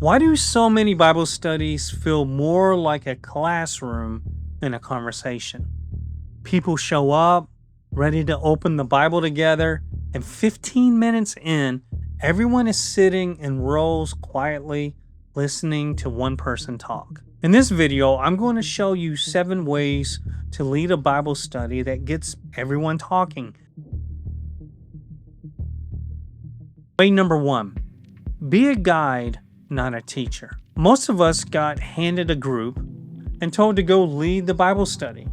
Why do so many Bible studies feel more like a classroom than a conversation? People show up, ready to open the Bible together, and 15 minutes in, everyone is sitting in rows quietly listening to one person talk. In this video, I'm going to show you 7 ways to lead a Bible study that gets everyone talking. Way number 1, be a guide, not a teacher. Most of us got handed a group and told to go lead the Bible study.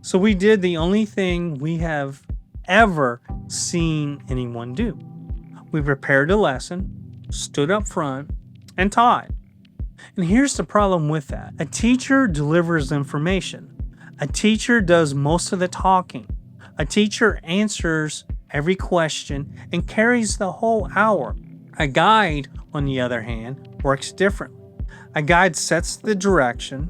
So we did the only thing we have ever seen anyone do. We prepared a lesson, stood up front, and taught. And here's the problem with that. A teacher delivers information. A teacher does most of the talking. A teacher answers every question and carries the whole hour. A guide, on the other hand, works differently. A guide sets the direction,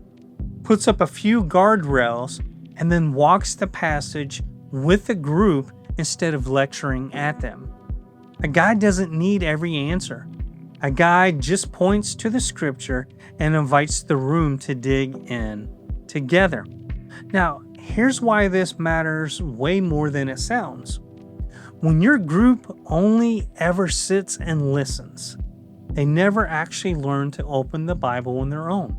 puts up a few guardrails, and then walks the passage with the group instead of lecturing at them. A guide doesn't need every answer. A guide just points to the scripture and invites the room to dig in together. Now, here's why this matters way more than it sounds. When your group only ever sits and listens, they never actually learn to open the Bible on their own.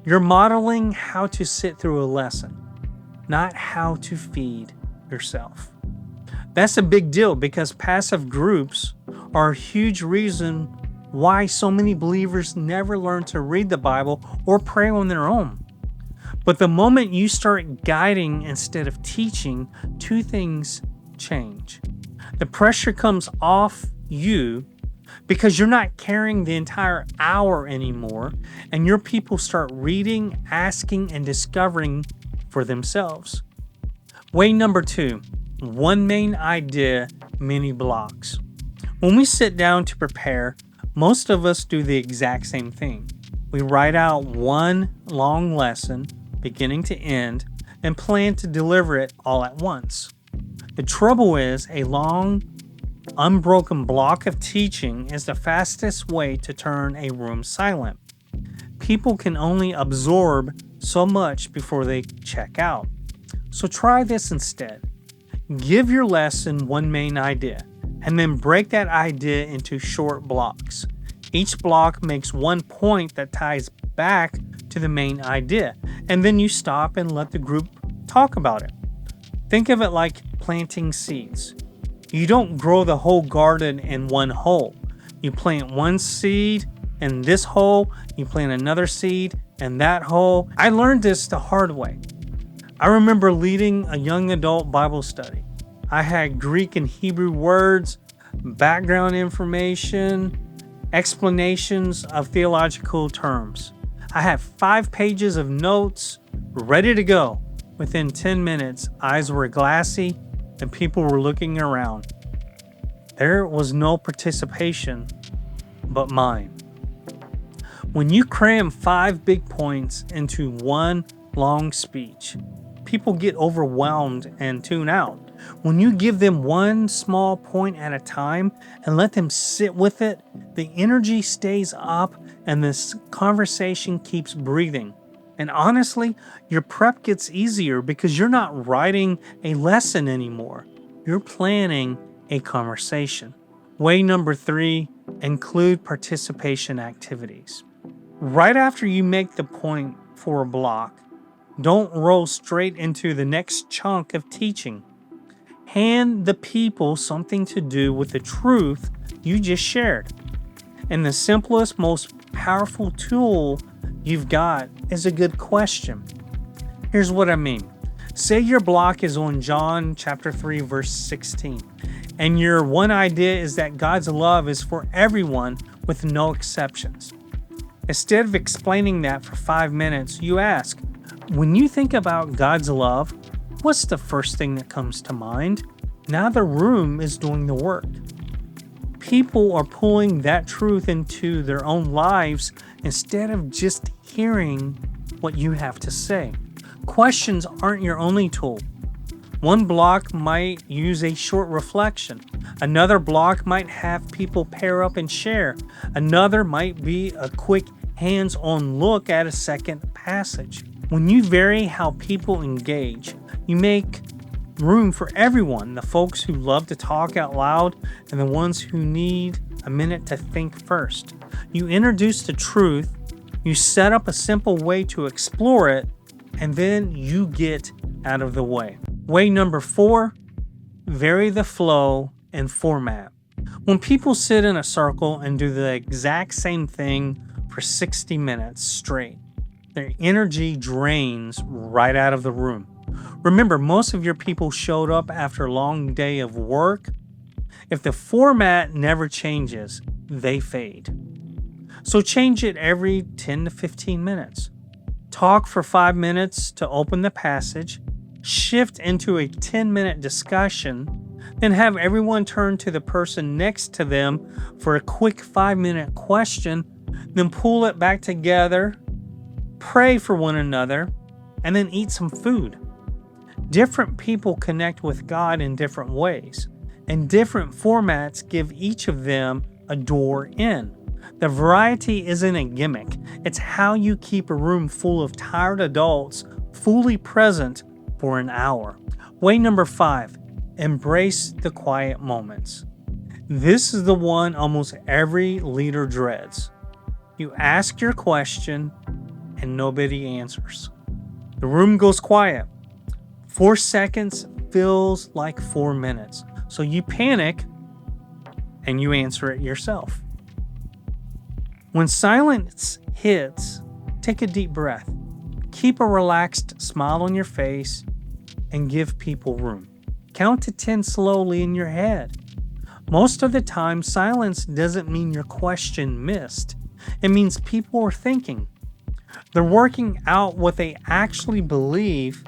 You're modeling how to sit through a lesson, not how to feed yourself. That's a big deal because passive groups are a huge reason why so many believers never learn to read the Bible or pray on their own. But the moment you start guiding instead of teaching, 2 things change. The pressure comes off you because you're not carrying the entire hour anymore, and your people start reading, asking, and discovering for themselves. Way number 2, one main idea, many blocks. When we sit down to prepare, most of us do the exact same thing. We write out one long lesson, beginning to end, and plan to deliver it all at once. The trouble is, a long, unbroken block of teaching is the fastest way to turn a room silent. People can only absorb so much before they check out. So try this instead. Give your lesson one main idea, and then break that idea into short blocks. Each block makes one point that ties back to the main idea, and then you stop and let the group talk about it. Think of it like planting seeds. You don't grow the whole garden in one hole. You plant one seed in this hole, you plant another seed in that hole. I learned this the hard way. I remember leading a young adult Bible study. I had Greek and Hebrew words, background information, explanations of theological terms. I had 5 pages of notes ready to go. Within 10 minutes, eyes were glassy and people were looking around. There was no participation but mine. When you cram 5 big points into one long speech, people get overwhelmed and tune out. When you give them one small point at a time and let them sit with it, the energy stays up and this conversation keeps breathing. And honestly, your prep gets easier because you're not writing a lesson anymore. You're planning a conversation. Way number 3, include participation activities. Right after you make the point for a block, don't roll straight into the next chunk of teaching. Hand the people something to do with the truth you just shared. And the simplest, most powerful tool you've got is a good question. Here's what I mean. Say your block is on John chapter 3, verse 16, and your one idea is that God's love is for everyone with no exceptions. Instead of explaining that for 5 minutes, you ask, when you think about God's love, what's the first thing that comes to mind? Now the room is doing the work. People are pulling that truth into their own lives instead of just hearing what you have to say. Questions aren't your only tool. One block might use a short reflection. Another block might have people pair up and share. Another might be a quick hands-on look at a second passage. When you vary how people engage, you make room for everyone, the folks who love to talk out loud and the ones who need a minute to think first. You introduce the truth, you set up a simple way to explore it, and then you get out of the way. Way number 4, vary the flow and format. When people sit in a circle and do the exact same thing for 60 minutes straight, their energy drains right out of the room. Remember, most of your people showed up after a long day of work. If the format never changes, they fade. So change it every 10 to 15 minutes. Talk for 5 minutes to open the passage, shift into a 10-minute discussion, then have everyone turn to the person next to them for a quick 5-minute question, then pull it back together, pray for one another, and then eat some food. Different people connect with God in different ways, and different formats give each of them a door in. The variety isn't a gimmick, it's how you keep a room full of tired adults fully present for an hour. Way number 5, embrace the quiet moments. This is the one almost every leader dreads. You ask your question and nobody answers. The room goes quiet. 4 seconds feels like 4 minutes. So you panic and you answer it yourself. When silence hits, take a deep breath. Keep a relaxed smile on your face and give people room. Count to 10 slowly in your head. Most of the time, silence doesn't mean your question missed. It means people are thinking. They're working out what they actually believe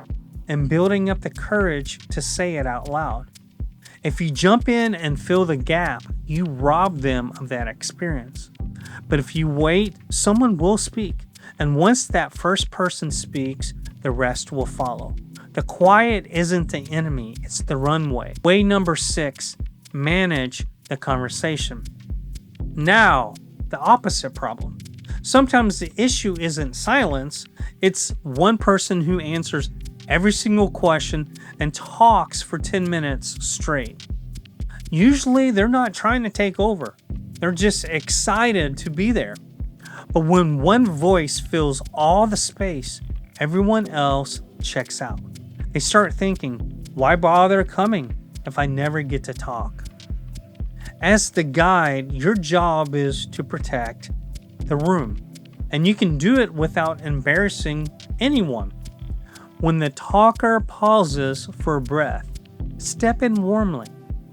and building up the courage to say it out loud. If you jump in and fill the gap, you rob them of that experience. But if you wait, someone will speak. And once that first person speaks, the rest will follow. The quiet isn't the enemy, it's the runway. Way number 6, manage the conversation. Now, the opposite problem. Sometimes the issue isn't silence, it's one person who answers every single question and talks for 10 minutes straight. Usually they're not trying to take over. They're just excited to be there. But when one voice fills all the space, everyone else checks out. They start thinking, why bother coming if I never get to talk? As the guide, your job is to protect the room, and you can do it without embarrassing anyone. When the talker pauses for a breath, step in warmly.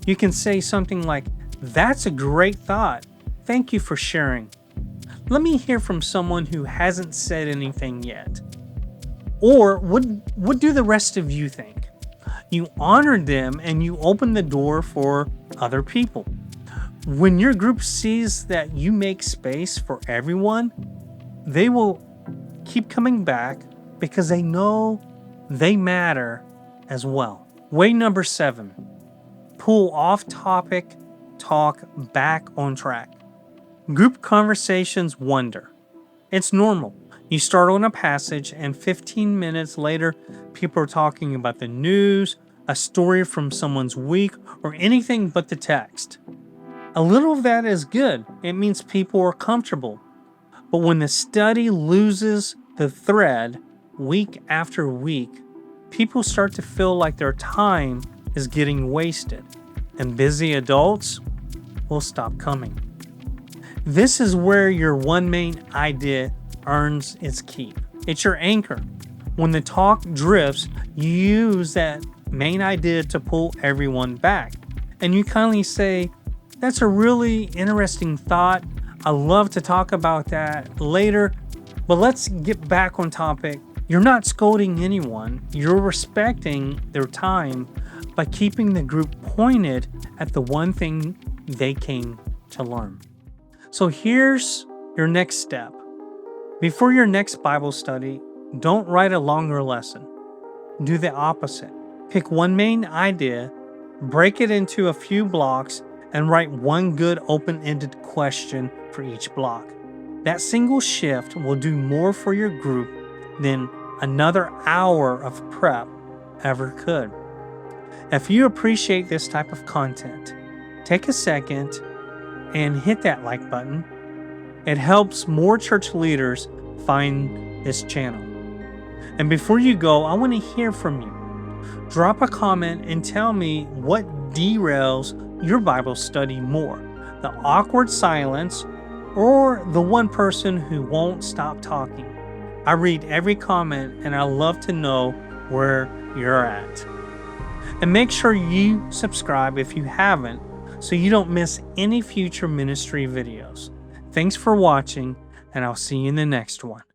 You can say something like, "That's a great thought. Thank you for sharing. Let me hear from someone who hasn't said anything yet." Or what do the rest of you think? You honor them and you open the door for other people. When your group sees that you make space for everyone, they will keep coming back because they know they matter as well. Way number 7, pull off topic talk back on track. Group conversations wander. It's normal. You start on a passage and 15 minutes later, people are talking about the news, a story from someone's week, or anything but the text. A little of that is good. It means people are comfortable. But when the study loses the thread week after week, people start to feel like their time is getting wasted, and busy adults will stop coming. This is where your one main idea earns its keep. It's your anchor. When the talk drifts, you use that main idea to pull everyone back. And you kindly say, "That's a really interesting thought. I'd love to talk about that later, but let's get back on topic." You're not scolding anyone. You're respecting their time by keeping the group pointed at the one thing they came to learn. So here's your next step. Before your next Bible study, don't write a longer lesson. Do the opposite. Pick one main idea, break it into a few blocks, and write one good open-ended question for each block. That single shift will do more for your group than another hour of prep ever could. If you appreciate this type of content, take a second and hit that like button. It helps more church leaders find this channel. And before you go, I want to hear from you. Drop a comment and tell me what derails your Bible study more, the awkward silence or the one person who won't stop talking. I read every comment and I love to know where you're at. And make sure you subscribe if you haven't so you don't miss any future ministry videos. Thanks for watching, and I'll see you in the next one.